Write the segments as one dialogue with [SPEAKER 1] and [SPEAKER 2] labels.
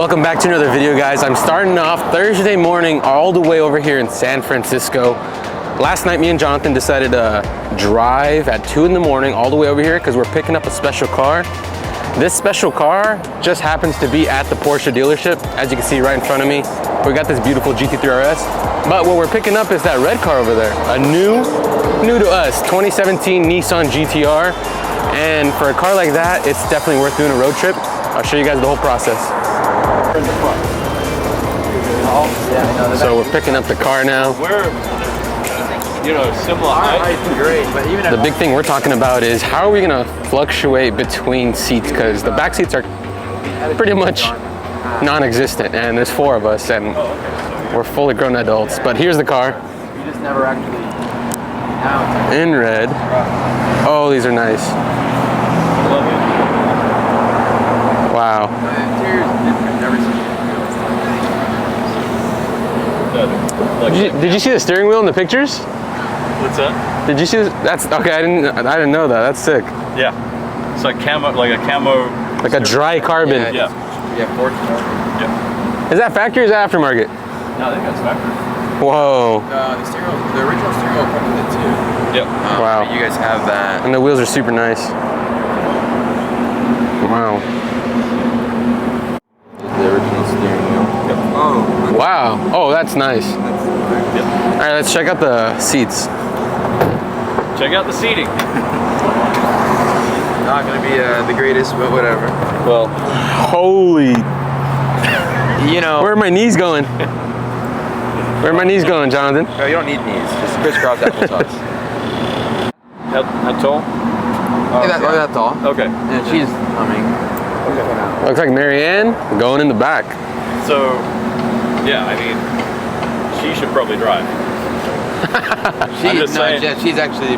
[SPEAKER 1] Welcome back to another video, guys. I'm starting off Thursday morning all the way over here in San Francisco. Last night me and Jonathan decided to drive at 2 in the morning all the way over here because we're picking up a special car. This special car just happens to be at the Porsche dealership. As you can see right in front of me, we got this beautiful GT3 RS. But what we're picking up is that red car over there, a new to us 2017 Nissan GTR. And for a car like that, it's definitely worth doing a road trip. I'll show you guys the whole process. So we're picking up the car now.
[SPEAKER 2] We're, similar height.
[SPEAKER 3] Great, but even
[SPEAKER 1] the big thing we're talking about is how are we gonna fluctuate between seats, because the back seats are pretty much non-existent, and there's 4 of us, and we're fully grown adults. But here's the car.
[SPEAKER 3] you just never actually
[SPEAKER 1] In red. Oh, these are nice. Wow. Did you see the steering wheel in the pictures?
[SPEAKER 2] What's that?
[SPEAKER 1] Did you see this? That's okay. I didn't know that. That's sick.
[SPEAKER 2] Yeah. It's like camo, like a camo.
[SPEAKER 1] Like a dry carbon.
[SPEAKER 2] Yeah.
[SPEAKER 3] Yeah.
[SPEAKER 1] Is that factory or is that aftermarket?
[SPEAKER 2] No, I think that's factory.
[SPEAKER 1] Whoa.
[SPEAKER 3] The original steering wheel comes with it too.
[SPEAKER 2] Yep.
[SPEAKER 1] Wow.
[SPEAKER 3] You guys have that.
[SPEAKER 1] And the wheels are super nice. Wow.
[SPEAKER 3] The original steering wheel.
[SPEAKER 2] Yep.
[SPEAKER 3] Oh.
[SPEAKER 1] Wow. Oh, that's nice.
[SPEAKER 2] Yep.
[SPEAKER 1] All right, let's check out the seats.
[SPEAKER 2] Check out the seating.
[SPEAKER 3] Not gonna be the greatest, but whatever.
[SPEAKER 2] Well,
[SPEAKER 1] Holy. Where are my knees going? Where are my knees going, Jonathan?
[SPEAKER 3] No, you don't need knees. Just crisscross applesauce.
[SPEAKER 2] how tall?
[SPEAKER 3] That's all.
[SPEAKER 2] Okay.
[SPEAKER 3] And she's humming.
[SPEAKER 1] Looks like Marianne going in the back.
[SPEAKER 2] So, yeah, I mean, she should probably drive.
[SPEAKER 3] She's actually.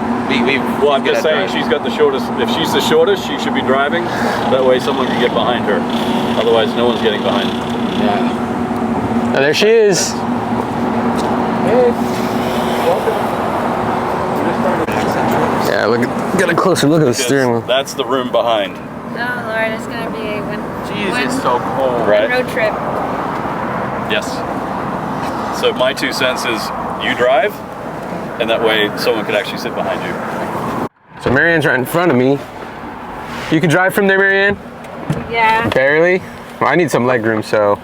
[SPEAKER 2] Well, I'm just saying she's got the shortest. If she's the shortest, she should be driving. That way, someone can get behind her. Otherwise, no one's getting behind her.
[SPEAKER 3] Yeah.
[SPEAKER 1] Oh, there she is.
[SPEAKER 3] Hey.
[SPEAKER 1] Yeah, look, get a closer look at the steering wheel.
[SPEAKER 2] That's the room behind.
[SPEAKER 4] Oh Lord, it's gonna be one
[SPEAKER 3] It's so cold.
[SPEAKER 2] Right.
[SPEAKER 4] road trip.
[SPEAKER 2] Yes. So my 2 cents is you drive, and that way someone could actually sit behind you.
[SPEAKER 1] So Marianne's right in front of me. You can drive from there, Marianne?
[SPEAKER 4] Yeah.
[SPEAKER 1] Barely? Well, I need some leg room, so.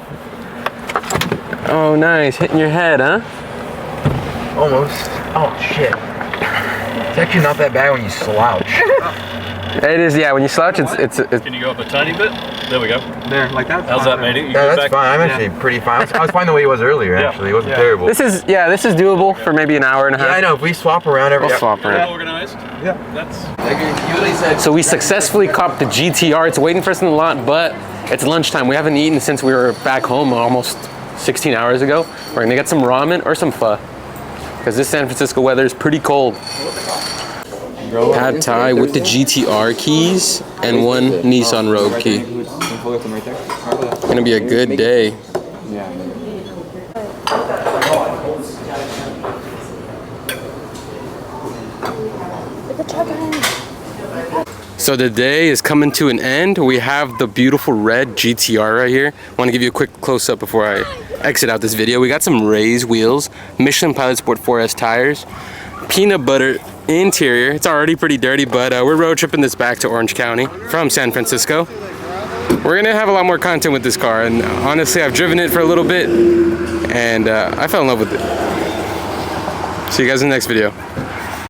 [SPEAKER 1] Oh, nice. Hitting your head, huh?
[SPEAKER 3] Almost. Oh shit. It's actually not that bad when you slouch.
[SPEAKER 1] It is, yeah. When you slouch, it's
[SPEAKER 2] Can you go up a tiny bit? There we go.
[SPEAKER 3] There, like that.
[SPEAKER 2] How's that, matey? You
[SPEAKER 3] Yeah,
[SPEAKER 2] go
[SPEAKER 3] that's
[SPEAKER 2] back?
[SPEAKER 3] fine. I'm actually pretty fine. I was fine the way he was earlier.
[SPEAKER 2] Yeah.
[SPEAKER 3] Actually, it wasn't terrible.
[SPEAKER 1] This is doable for maybe an hour and a half.
[SPEAKER 3] Yeah, I know. If we swap around every.
[SPEAKER 1] We'll swap
[SPEAKER 2] Well
[SPEAKER 1] around.
[SPEAKER 2] organized.
[SPEAKER 3] Yeah.
[SPEAKER 2] That's.
[SPEAKER 3] Like you literally said.
[SPEAKER 1] So we successfully copped the GTR. It's waiting for us in the lot, but it's lunchtime. We haven't eaten since we were back home almost 16 hours ago. We're gonna get some ramen or some pho, because this San Francisco weather is pretty cold. Pad Thai with the GTR keys and 1 Nissan Rogue key. Gonna be a good day. So the day is coming to an end. We have the beautiful red GTR right here. I want to give you a quick close-up before I exit out this video. We got some raised wheels, Michelin Pilot Sport 4S tires, peanut butter interior. It's already pretty dirty, but we're road tripping this back to Orange County from San Francisco. We're gonna have a lot more content with this car, and honestly, I've driven it for a little bit, and I fell in love with it. See you guys in the next video.